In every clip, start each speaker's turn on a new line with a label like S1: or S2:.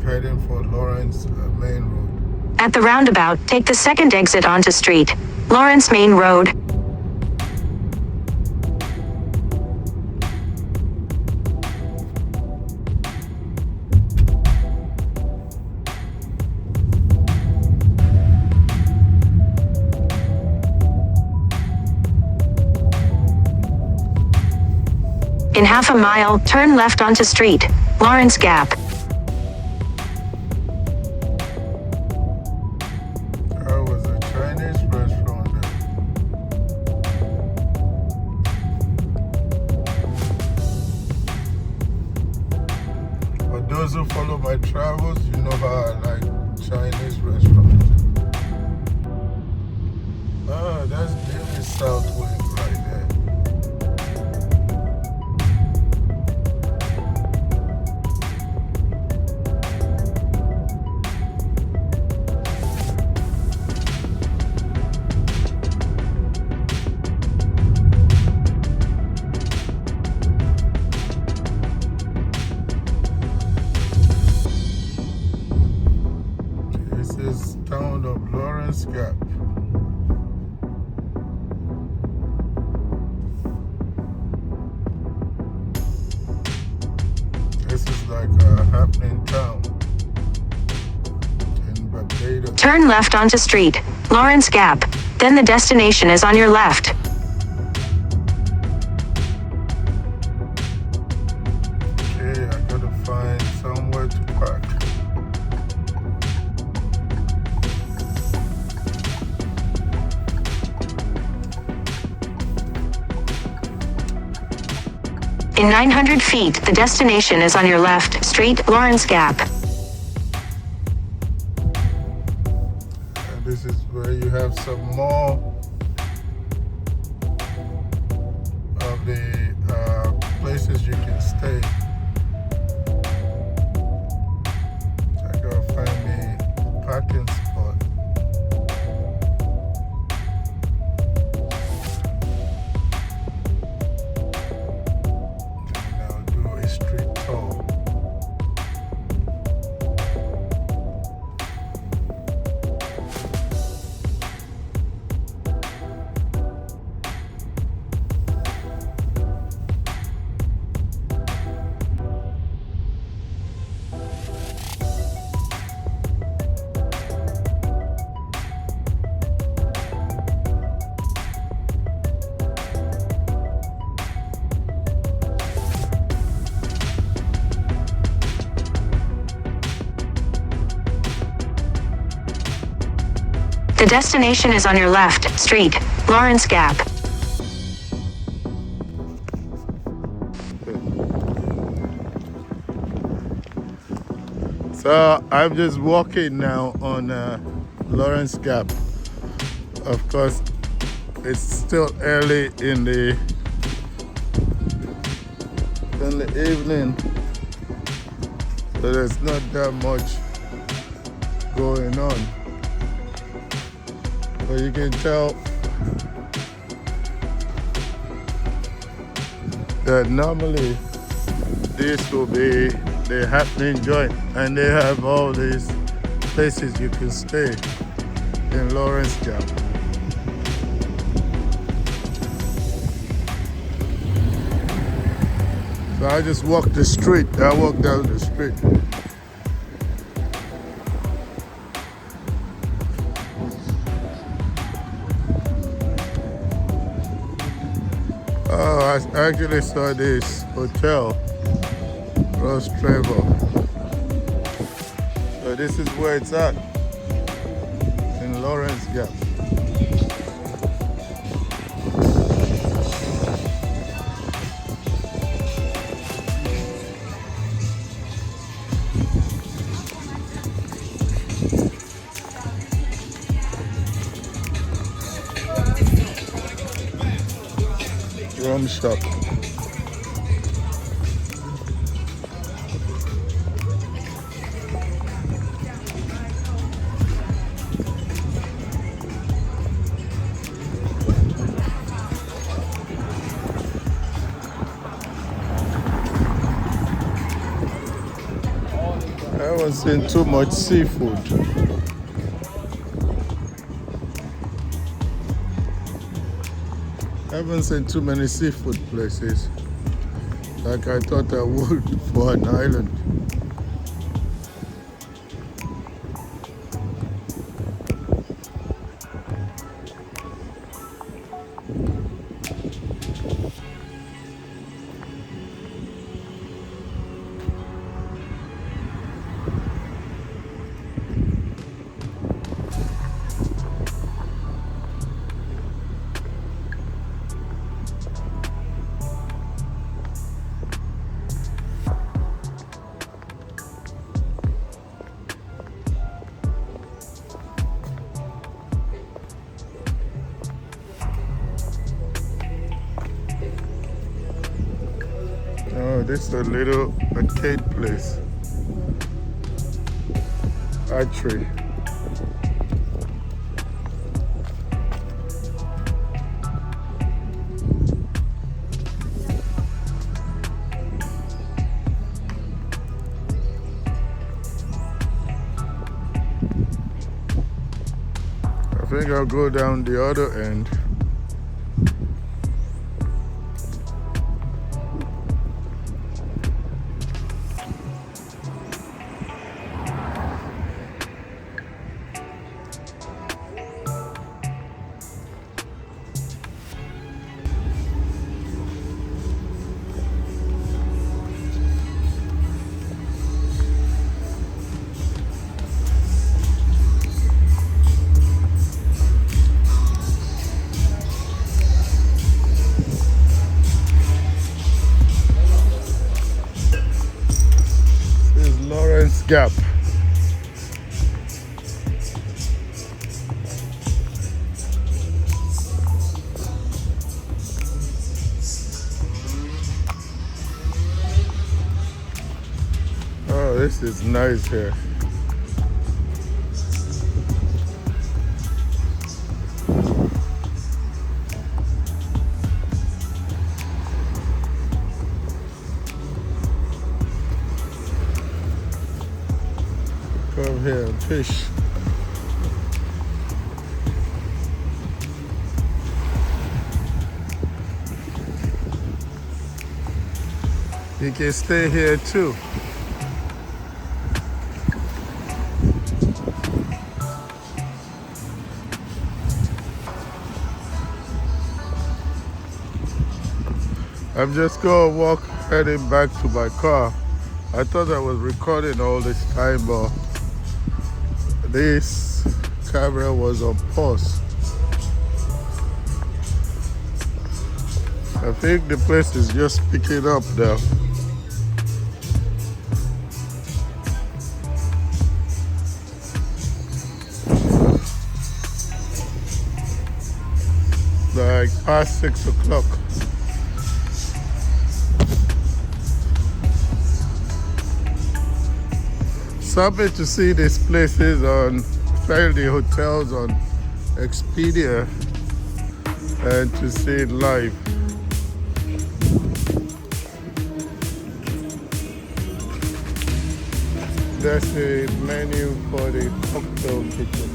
S1: heading for Lawrence Main Road.
S2: At the roundabout, take the second exit onto Street Lawrence Main Road. In half a mile, turn left onto Street Lawrence Gap.
S1: There was a Chinese restaurant there. For those who follow my travels, you know how I like Chinese restaurants. Ah, that's Daily Southwick right there. This is town of Lawrence Gap. This is like a happening town in Barbados.
S2: Turn left onto Street Lawrence Gap. Then the destination is on your left.
S1: Okay, I gotta find somewhere to park.
S2: In 900 feet, the destination is on your left. Street Lawrence Gap.
S1: And this is where you have some more of the places you can stay. I gotta find the parking spot. And I'll do a street tour.
S2: The destination is on your left. Street Lawrence Gap.
S1: So I'm just walking now on Lawrence Gap. Of course, it's still early in the evening, so there's not that much going on. But you can tell that normally this will be the happening joint, and they have all these places you can stay in Lawrence Gap. So I just walk the street. I walk down the street. Oh, I actually saw this hotel, Rose Trevor. So this is where it's at, in Lawrence Gap. Rum shop. I haven't seen too much seafood. I haven't seen too many seafood places like I thought I would for an island. Oh, this is a little arcade place. Archery. I think I'll go down the other end. Gap. Oh, this is nice here. Come here and fish. You can stay here too. I'm just gonna walk heading back to my car. I thought I was recording all this time, but this camera was on pause. I think the place is just picking up now. Like past 6 o'clock. Something to see these places on, especially hotels on Expedia, and to see it live. That's the menu for the cocktail kitchen.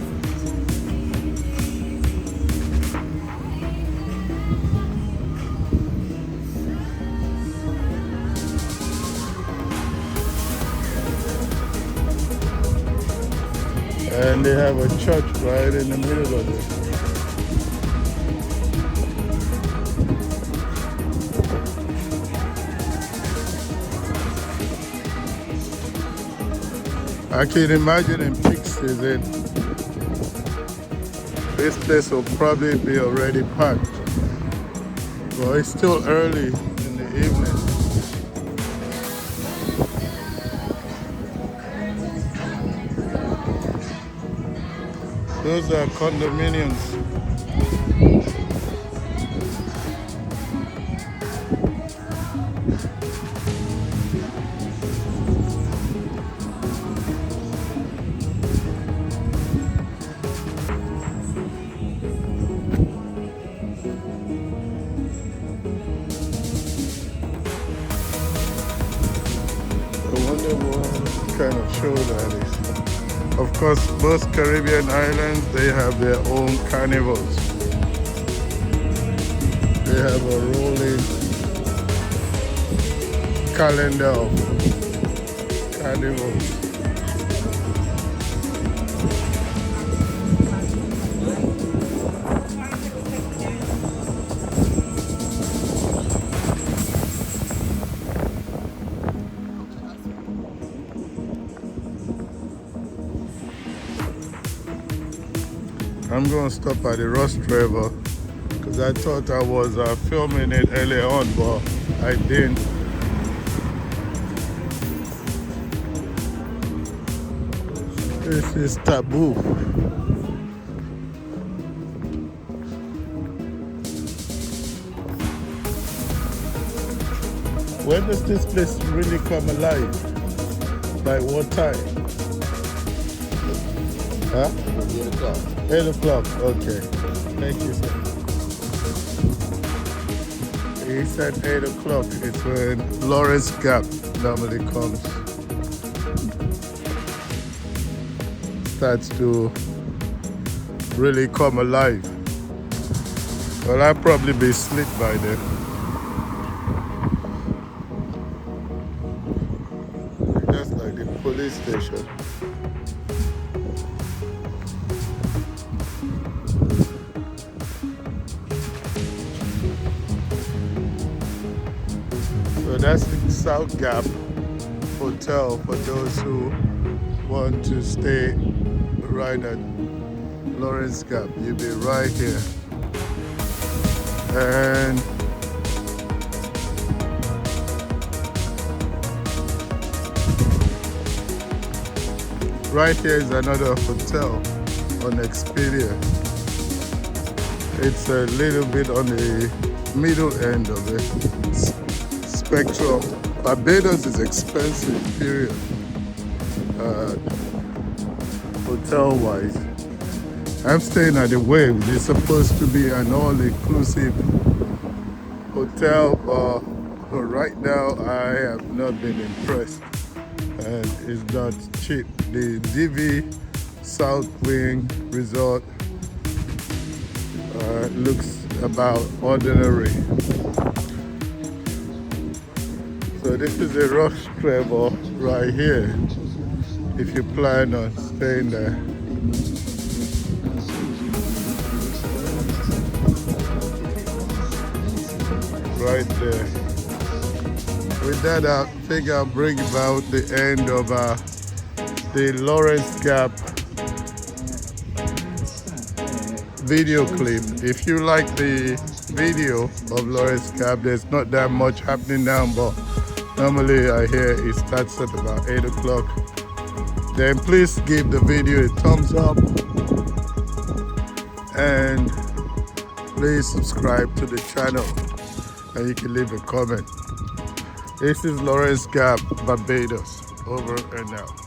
S1: And they have a church right in the middle of it. I can imagine in peak season, this place will probably be already packed. But it's still early in the evening. Those are condominiums. I wonder what kind of show that is. Of course, most Caribbean islands, they have their own carnivals. They have a rolling calendar of carnivals. I'm going to stop at the Ross Travel because I thought I was filming it earlier on, but I didn't. This is taboo. When does this place really come alive? By what time? Huh? 8 o'clock. 8 o'clock, okay. Thank you, sir. He said 8 o'clock. It's when Lawrence Gap normally comes. Starts to really come alive. Well, I'll probably be asleep by then. Just like the police station. So that's the South Gap Hotel for those who want to stay right at Lawrence Gap. You'll be right here. And right here is another hotel on Expedia. It's a little bit on the middle end of the spectrum. Barbados is expensive, period. Hotel-wise. I'm staying at the Waves. It's supposed to be an all-inclusive hotel, but right now I have not been impressed. And it's not cheap. The DV South Wing Resort looks about ordinary. So this is a Ross Travel right here, if you plan on staying there. Right there. With that, I think I'll bring about the end of the Lawrence Gap video clip. If you like the video of Lawrence Gap, there's not that much happening now, but normally I hear it starts at about 8 o'clock. Then please give the video a thumbs up and please subscribe to the channel, and you can leave a comment. This is Lawrence Gap, Barbados. Over and out.